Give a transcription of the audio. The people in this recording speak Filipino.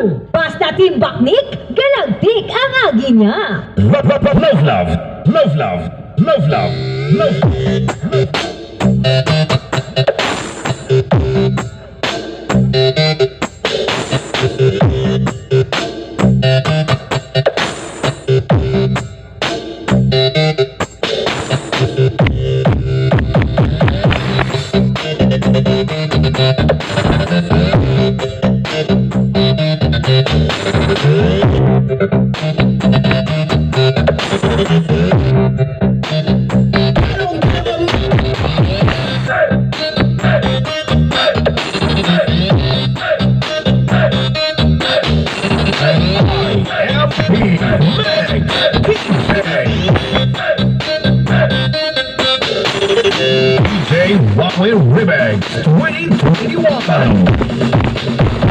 Basta Team Baknik, galagtik ang agi niya. Love, love, love, love, love, love, love, love, love, love. DJ Walker Remix 2021.